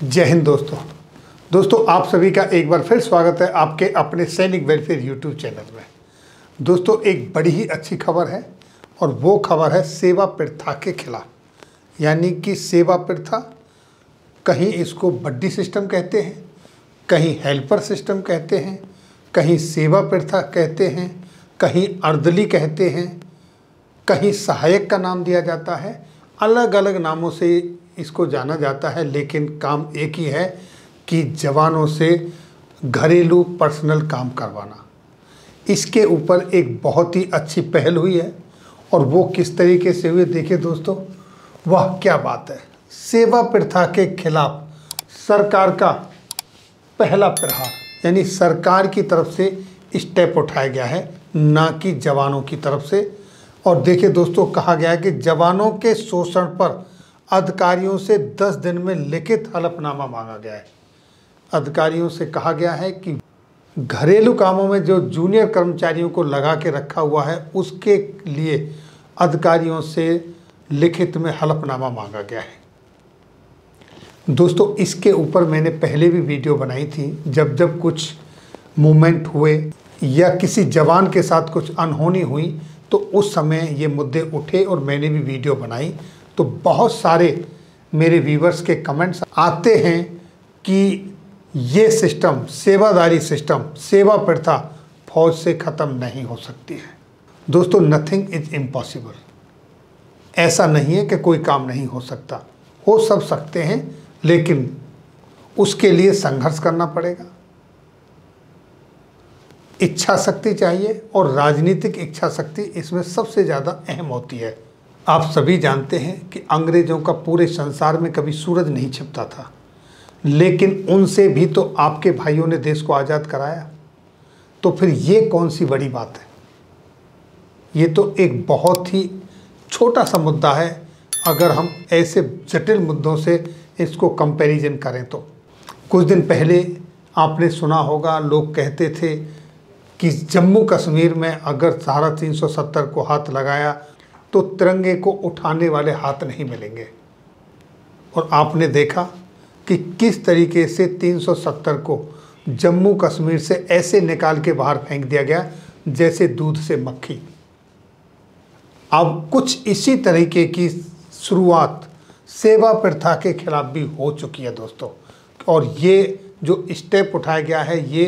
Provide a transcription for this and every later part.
जय हिंद दोस्तों आप सभी का एक बार फिर स्वागत है आपके अपने सैनिक वेलफेयर यूट्यूब चैनल में। दोस्तों एक बड़ी ही अच्छी खबर है और वो खबर है सेवा प्रथा के खिलाफ। यानी कि सेवा प्रथा, कहीं इसको बड्डी सिस्टम कहते हैं, कहीं हेल्पर सिस्टम कहते हैं, कहीं सेवा प्रथा कहते हैं, कहीं अर्दली कहते हैं, कहीं सहायक का नाम दिया जाता है। अलग अलग नामों से इसको जाना जाता है, लेकिन काम एक ही है कि जवानों से घरेलू पर्सनल काम करवाना। इसके ऊपर एक बहुत ही अच्छी पहल हुई है और वो किस तरीके से हुई देखिए दोस्तों, वह क्या बात है। सेवा प्रथा के खिलाफ सरकार का पहला प्रहार, यानी सरकार की तरफ से स्टेप उठाया गया है, ना कि जवानों की तरफ से। और देखिए दोस्तों, कहा गया है कि जवानों के शोषण पर अधिकारियों से 10 दिन में लिखित हलफनामा मांगा गया है। अधिकारियों से कहा गया है कि घरेलू कामों में जो जूनियर कर्मचारियों को लगा के रखा हुआ है, उसके लिए अधिकारियों से लिखित में हलफनामा मांगा गया है। दोस्तों इसके ऊपर मैंने पहले भी वीडियो बनाई थी। जब जब कुछ मूवमेंट हुए या किसी जवान के साथ कुछ अनहोनी हुई तो उस समय ये मुद्दे उठे और मैंने भी वीडियो बनाई। तो बहुत सारे मेरे व्यूवर्स के कमेंट्स आते हैं कि ये सिस्टम, सेवादारी सिस्टम, सेवा प्रथा फौज से ख़त्म नहीं हो सकती है। दोस्तों नथिंग इज इम्पॉसिबल। ऐसा नहीं है कि कोई काम नहीं हो सकता, हो सब सकते हैं, लेकिन उसके लिए संघर्ष करना पड़ेगा, इच्छा शक्ति चाहिए, और राजनीतिक इच्छा शक्ति इसमें सबसे ज़्यादा अहम होती है। आप सभी जानते हैं कि अंग्रेज़ों का पूरे संसार में कभी सूरज नहीं छिपता था, लेकिन उनसे भी तो आपके भाइयों ने देश को आज़ाद कराया। तो फिर ये कौन सी बड़ी बात है। ये तो एक बहुत ही छोटा सा मुद्दा है अगर हम ऐसे जटिल मुद्दों से इसको कंपैरिजन करें तो। कुछ दिन पहले आपने सुना होगा, लोग कहते थे कि जम्मू कश्मीर में अगर धारा 370 को हाथ लगाया तो तिरंगे को उठाने वाले हाथ नहीं मिलेंगे। और आपने देखा कि किस तरीके से 370 को जम्मू कश्मीर से ऐसे निकाल के बाहर फेंक दिया गया जैसे दूध से मक्खी। अब कुछ इसी तरीके की शुरुआत सेवा प्रथा के खिलाफ भी हो चुकी है दोस्तों। और ये जो स्टेप उठाया गया है ये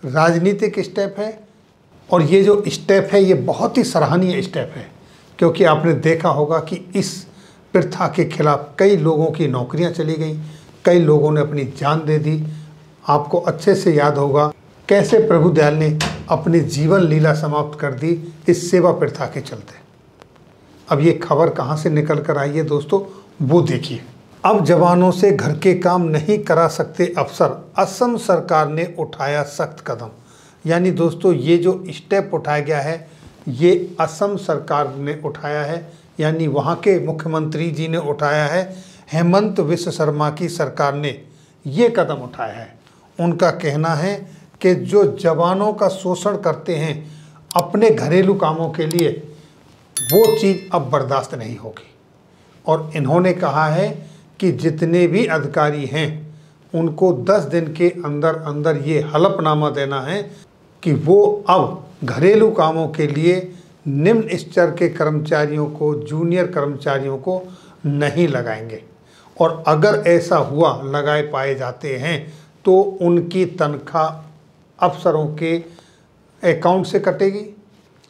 राजनीतिक स्टेप है, और ये जो स्टेप है ये बहुत ही सराहनीय स्टेप है, क्योंकि आपने देखा होगा कि इस प्रथा के खिलाफ कई लोगों की नौकरियां चली गईं, कई लोगों ने अपनी जान दे दी। आपको अच्छे से याद होगा कैसे प्रभु दयाल ने अपनी जीवन लीला समाप्त कर दी इस सेवा प्रथा के चलते। अब ये खबर कहाँ से निकल कर आई है दोस्तों, वो देखिए। अब जवानों से घर के काम नहीं करा सकते अफसर, असम सरकार ने उठाया सख्त कदम। यानी दोस्तों ये जो स्टेप उठाया गया है ये असम सरकार ने उठाया है, यानी वहाँ के मुख्यमंत्री जी ने उठाया है। हेमंत विश्व शर्मा की सरकार ने ये कदम उठाया है। उनका कहना है कि जो जवानों का शोषण करते हैं अपने घरेलू कामों के लिए, वो चीज़ अब बर्दाश्त नहीं होगी। और इन्होंने कहा है कि जितने भी अधिकारी हैं उनको 10 दिन के अंदर अंदर ये हलफनामा देना है कि वो अब घरेलू कामों के लिए निम्न स्तर के कर्मचारियों को, जूनियर कर्मचारियों को नहीं लगाएंगे। और अगर ऐसा हुआ, लगाए पाए जाते हैं, तो उनकी तनख्वाह अफसरों के अकाउंट से कटेगी।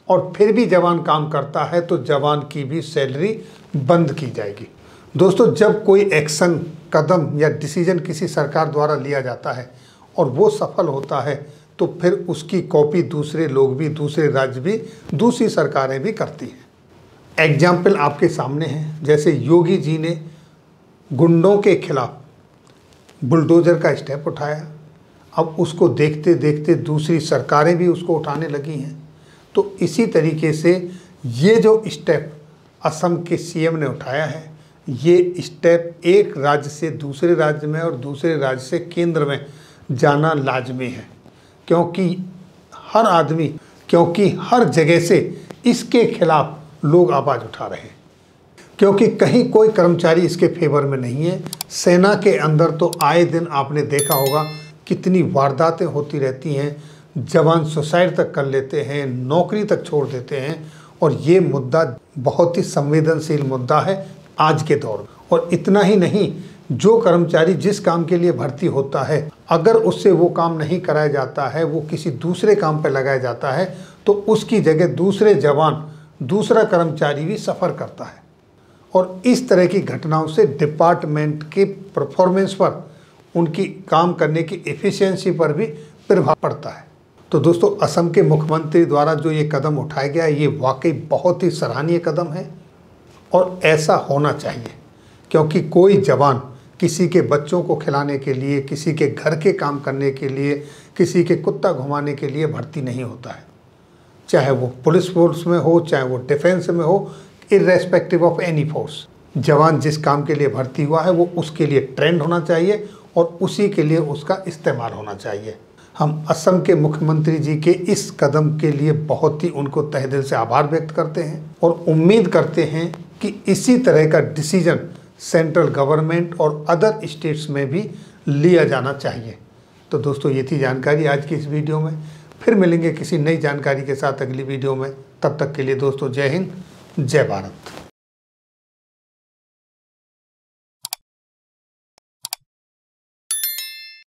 और फिर भी जवान काम करता है तो जवान की भी सैलरी बंद की जाएगी। दोस्तों जब कोई एक्शन, कदम या डिसीजन किसी सरकार द्वारा लिया जाता है और वो सफल होता है तो फिर उसकी कॉपी दूसरे लोग भी, दूसरे राज्य भी, दूसरी सरकारें भी करती हैं। एग्जाम्पल आपके सामने है, जैसे योगी जी ने गुंडों के खिलाफ बुलडोज़र का स्टेप उठाया। अब उसको देखते देखते दूसरी सरकारें भी उसको उठाने लगी हैं। तो इसी तरीके से ये जो स्टेप असम के सीएम ने उठाया है, ये स्टेप एक राज्य से दूसरे राज्य में और दूसरे राज्य से केंद्र में जाना लाजमी है, क्योंकि हर आदमी, क्योंकि हर जगह से इसके खिलाफ लोग आवाज़ उठा रहे हैं। क्योंकि कहीं कोई कर्मचारी इसके फेवर में नहीं है, सेना के अंदर तो आए दिन आपने देखा होगा कितनी वारदातें होती रहती हैं, जवान सुसाइड तक कर लेते हैं, नौकरी तक छोड़ देते हैं। और ये मुद्दा बहुत ही संवेदनशील मुद्दा है आज के दौर में। और इतना ही नहीं, जो कर्मचारी जिस काम के लिए भर्ती होता है, अगर उससे वो काम नहीं कराया जाता है, वो किसी दूसरे काम पर लगाया जाता है, तो उसकी जगह दूसरे जवान, दूसरा कर्मचारी भी सफ़र करता है। और इस तरह की घटनाओं से डिपार्टमेंट के परफॉर्मेंस पर, उनकी काम करने की एफिशिएंसी पर भी प्रभाव पड़ता है। तो दोस्तों, असम के मुख्यमंत्री द्वारा जो ये कदम उठाया गया, ये वाकई बहुत ही सराहनीय कदम है और ऐसा होना चाहिए, क्योंकि कोई जवान किसी के बच्चों को खिलाने के लिए, किसी के घर के काम करने के लिए, किसी के कुत्ता घुमाने के लिए भर्ती नहीं होता है। चाहे वो पुलिस फोर्स में हो, चाहे वो डिफेंस में हो, इर्रेस्पेक्टिव ऑफ एनी फोर्स, जवान जिस काम के लिए भर्ती हुआ है वो उसके लिए ट्रेंड होना चाहिए और उसी के लिए उसका इस्तेमाल होना चाहिए। हम असम के मुख्यमंत्री जी के इस कदम के लिए बहुत ही उनको तहे दिल से आभार व्यक्त करते हैं और उम्मीद करते हैं कि इसी तरह का डिसीजन सेंट्रल गवर्नमेंट और अदर स्टेट्स में भी लिया जाना चाहिए। तो दोस्तों, ये थी जानकारी आज की इस वीडियो में। फिर मिलेंगे किसी नई जानकारी के साथ अगली वीडियो में। तब तक के लिए दोस्तों, जय हिंद, जय भारत।